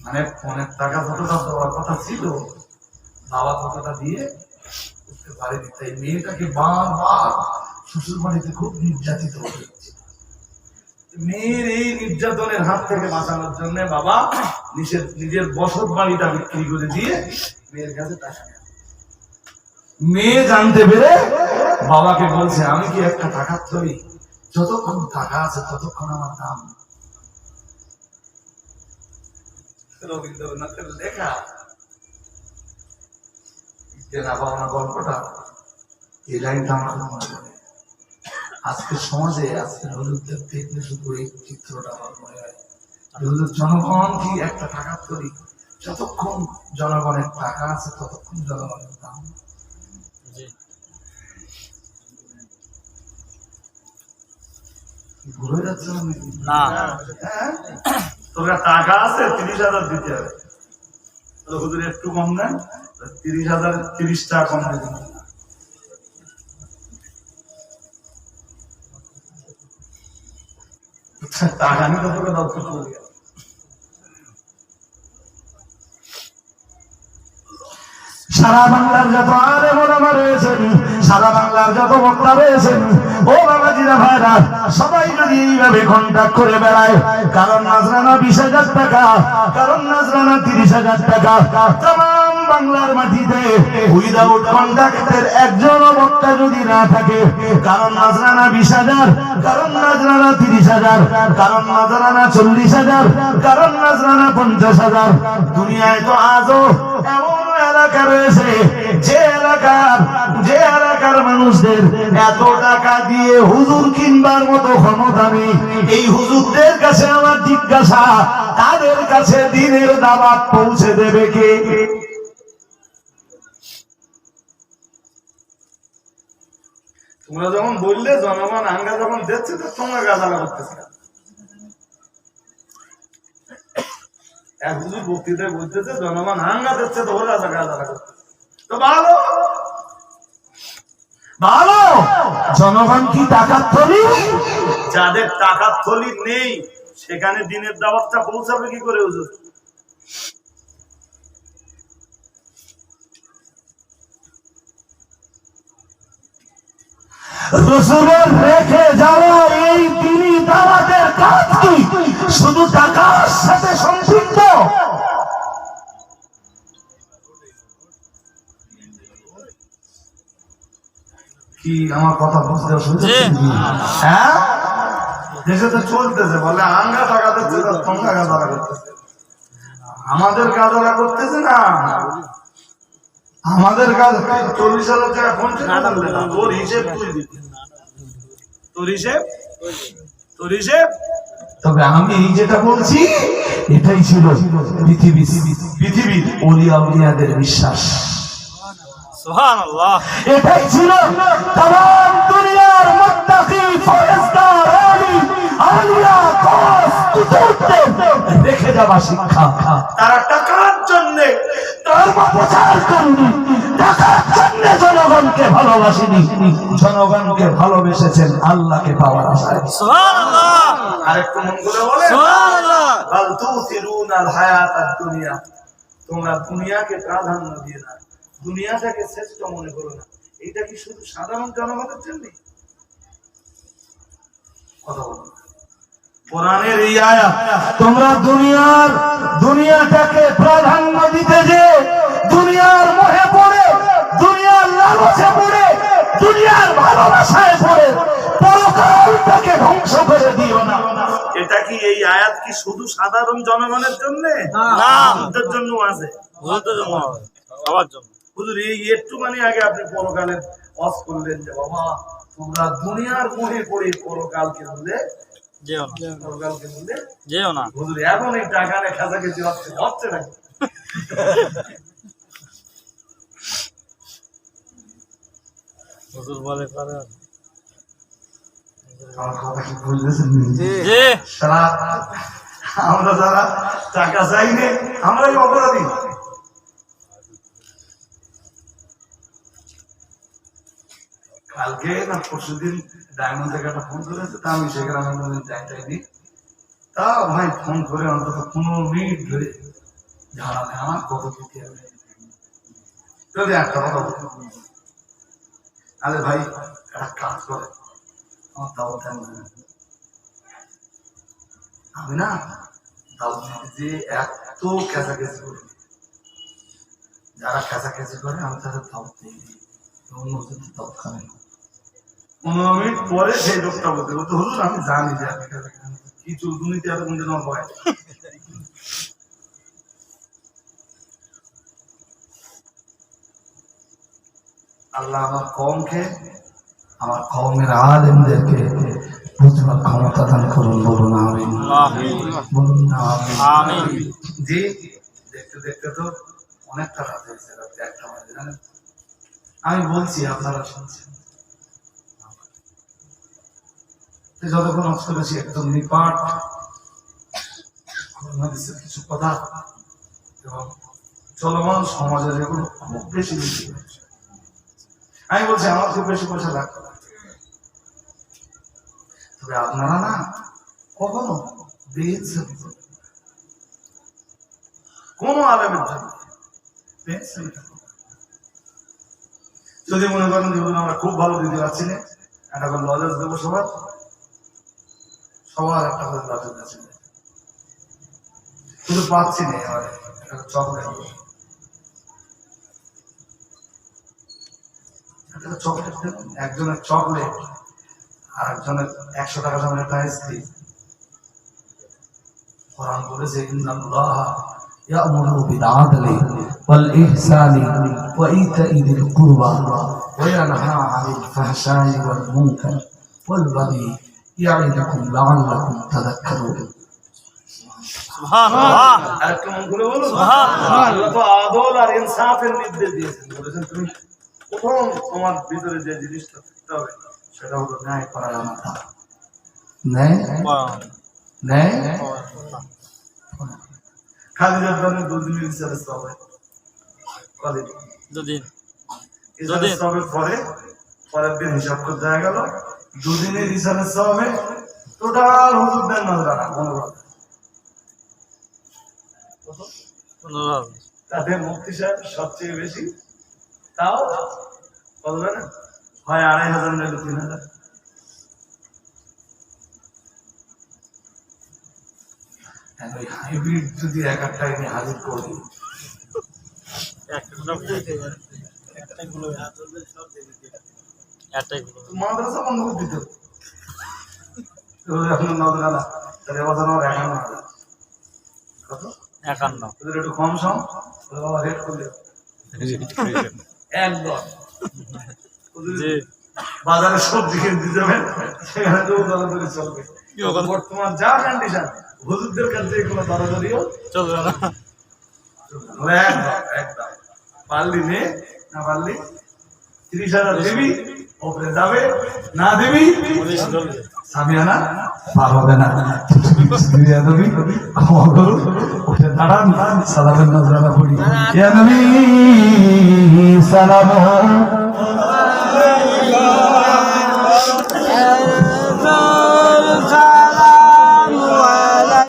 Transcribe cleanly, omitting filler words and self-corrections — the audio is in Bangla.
মানে ফোনের টাকা যতটা দেওয়ার কথা ছিল বাবা ততটা দিয়ে করতে পারেনি, তাই মেয়েটাকে বারবার শ্বশুর বাড়িতে খুব নির্যাতিত হতে হচ্ছে। মেয়ের এই নির্যাতনের হাত থেকে বাঁচানোর জন্য বাবা নিজের বসত বাড়িটা বিক্রি করে দিয়ে মেয়ের কাছে টাকা নেয়। মেয়ে জানতে পেরে বাবাকে বলছে, আমি কি একটা টাকা থরি, যতক্ষণ টাকা আছে ততক্ষণ আমার দাম। রবীন্দ্রনাথের লেখা দেনা পাওনা গল্পটা, এই লাইনটা আমার মনে পড়ে। আজকের সমাজে আজকের হুজুরদের দেখলে শুধু এই চিত্রটা আমার মনে হয়। হুজুর জনগণ কি একটা টাকা তৈরি, যতক্ষণ জনগণের টাকা আছে ততক্ষণ জনগণের দাম। ভুলে যাচ্ছে না? তোর টাকা আছে 30,000 দিতে হবে, হুজুর একটু কম নেন, 30,000 30 টাকা কম দেবেন। টাকা নিতে তোকে দরকার চলে গেল। সারা বাংলার যত আলেম ওলামা রয়েছেন, সারা বাংলার যত বক্তা রয়েছেন, ও বাবাজিরা ভাইরা, সবাই যদি এইভাবে কন্ট্যাক্ট করে বেড়ায়, কারণ নাজরানা 20,000 টাকা, কারণ নাজরানা 30,000 টাকা, তাম বাংলার মাটিতে উইদাউট কন্ট্যাক্টের একজন বক্তা যদি না থাকে, কারণ নাজরানা 20,000, কারণ নাজরানা 30,000, কারণ নাজরানা 40,000, কারণ নাজরানা 50,000। দুনিয়ায় তো আজও এমন এলাকা রয়েছে যে এলাকার মানুষদের এত টাকা দিয়ে হুজুর কিনবার মতো ক্ষমতা নেই। এই হুজুরদের কাছে আমার জিজ্ঞাসা, তাদের কাছে দিনের দাওয়াত পৌঁছে দেবে কে? তোমরা যখন বললে জনগণ আঙ্গা যখন দিচ্ছে, তো তোমরা গাজালা করতেছে। এক হুজুর বক্তৃতায় বলতেছে জনগণ হাঙ্গা দিচ্ছে, তো ওরা গাজালা করতেছে। তো ভালো ভালো, জনগণ কি টাকার থলি? যাদের টাকার থলি নেই সেখানে দিনের দাওয়াতটা পৌঁছাবে কি করে হুজুর? রাসূলের রেখে যাওয়া এই দিনী দাওয়াতের কাজ কি শুধু টাকার সাথে সম্পৃক্ত? কি আমার কথা বুঝতে শুনছেন? হ্যাঁ, দেশে তো চলতেছে, বলে আঙ্গা টাকা দিচ্ছে, তোমরা গাজালা করতেছে। আমাদের গাজালা করতেছে না, আমাদের কাজ 40,000 টাকা পৌঁছে না, তোর হিসেব তুই দিবি, তোর হিসেব। তবে আমি এই যেটা বলছি এটাই ছিল পৃথিবীর ওলিয়া উলিয়াদের বিশ্বাস। সুবহানাল্লাহ, এটাই ছিল तमाम দুনিয়ার মুত্তাকি ফেরেশতার ওলি আউলিয়া কোস কুতুবদের রেখে যাওয়া শিক্ষা। তারা টাকার জন্য ধর্ম প্রচার করেনি, টাকার জন্য জনগণকে ভালোবাসেনি, জনগণকে ভালোবেসেছেন আল্লাহকে পাওয়ার আশায়। সুবহানাল্লাহ, আরেকটু মন করে বলে সুবহানাল্লাহ। বাল তুসিরুনাল হায়াতাদ দুনিয়া, তোমরা দুনিয়াকে প্রাধান্য দিয়ে না, দুনিয়াটাকে শ্রেষ্ঠ মনে করো না। এটা কি শুধু সাধারণ জনগণের জন্য? কথা বলো, কোরআনের এই আয়াত, তোমরা দুনিয়াটাকে প্রাধান্য দিতে যে দুনিয়ার মোহে পড়ে, দুনিয়ার লালসে পড়ে, দুনিয়ার ভালোবাসায় পড়ে পরকালটাকে ধ্বংস করে দিও না। এটা কি এই আয়াত কি শুধু সাধারণ জনগণের জন্য? না, ওদের জন্য আছে, ওদের জন্য, সবার জন্য। হুজুর এই একটুখানি আগে আপনি পরকালের ওয়াজ করলেন যে বাবা তোমরা দুনিয়ার মোহে পড়ে পরকালকে ভুলে যেও না, পরকালকে ভুলে যেও না। হুজুর এখন এই টাকা রে খাজাকে হচ্ছে নাকি? হুজুর বলে পারে আমার কথা কি বুঝতেছেন? জি, আমরা যারা টাকা চাই না আমরাই অপরাধী। কালকে না পরশুদিন ডায়মন্ড থেকে একটা ফোন করেছে, তা আমি সেখানে যাইনি, তা ভাই ফোন করে অন্তত 15 মিনিট ধরে ঝাড়ালে আমার কত দিতে হবে। যদি একটা কথা বলি, আরে ভাই একটা কাজ করে আমার দাওয়াত দেন না। আমি না দাওয়াত যে এত খেঁচাখেঁচি করি, যারা খেঁচাখেঁচি করে আমি তাদের দাওয়াত দিই, অন্য দাওয়াত খাবে না। 15 মিনিট পরে সেই লোকটা বলতে বলতে হুজুর আমি জানি যে আপনি কি চুল দুর্নীতি এত কোন দিন হয়। আল্লাহ আমার কওমকে, আমার কওমের আলেমদেরকে বুঝবার ক্ষমতা দান করুন, বলুন আমিন, বলুন আমিন। জি, দেখতে দেখতে তো অনেকটা রাত হয়েছে, রাত 1টা বাজে জানেন। আমি বলছি আপনারা শুনছেন, যতক্ষণ অর্থ করেছি একদম নিপাট কিছু কথা এবং চলমান সমাজের এগুলো খুব বেশি বেশি হচ্ছে। আমি বলছি আমার খুব বেশি পয়সা লাগবে না, তবে আপনারা না কখনো কোন আলেমের জন্য যদি মনে করেন যে আমরা খুব ভালো দিতে পারছি না, একটা করে লজেন্স দেবো, সবার একটা করে লজেন্স আছে, শুধু পাচ্ছি না এবারে চকলেট, চকলেট একজনের চকলেট আর একজনের 100 টাকা দামের একটা আইসক্রিম। কোরআন বলেছে ইন্নাল্লাহ ইয়া'মুরু বিল আদলি ওয়াল ইহসানি ওয়া ইতা'i যিল কুরবা ওয়া ইয়ানহা 'আনিল ফাহশাই ওয়াল মুনকার ওয়াল বাগি ইয়া'iদুকুম লা'আল্লাকুম তাযাক্কারুন। সুবহানাল্লাহ। আর কেমন করে বলো সুবহানাল্লাহ। আল্লাহ তো আদল আর ইনসাফের নির্দেশ দিয়েছেন, বলেছেন তুমি প্রথম তোমার ভিতরে যে জিনিসটা থাকতে হবে সেটা হলো ন্যায় পরায়ণতা। ন্যায় খালিদের জন্য 2 দিনের রিসার্চ হবে, কদিন 2 দিন রিসার্চ হবে, পরের দিন হিসাব করতে দেখা গেল 2 দিনের রিসার্চ হবে টোটাল হুজুরদের নজরানা 15,000। তাতে মুফতি সাহেব সবচেয়ে বেশি, তাও কত জানেন, হয় 2,500 নইলে 3,000। ওই হাইব্রিড যদি একটা এনে হাজির করি, মাদ্রাসা বন্ধ করে দিতে এখন নজরানা, তাহলে এবছর আমার 51,000। কত? 51। একটু কম সম বাবা রেট করলে একদম বাজারে সবজি কিনতে যাবেন, সেখানে তো দরাদরি চলবে। বর্তমান যা কন্ডিশন, হুজুরদের কাছে কোনো দরাদরিও চলবে না, একদম একদম। পারলি নে, না পারলি 30,000 দেবি, ওপরে যাবে, না দেবি সামিয়ানা পার হবে না। ক্ষমা করুন, উঠে দাঁড়ান, সালামের নজরানা পড়ি। ইয়া নবী সালাম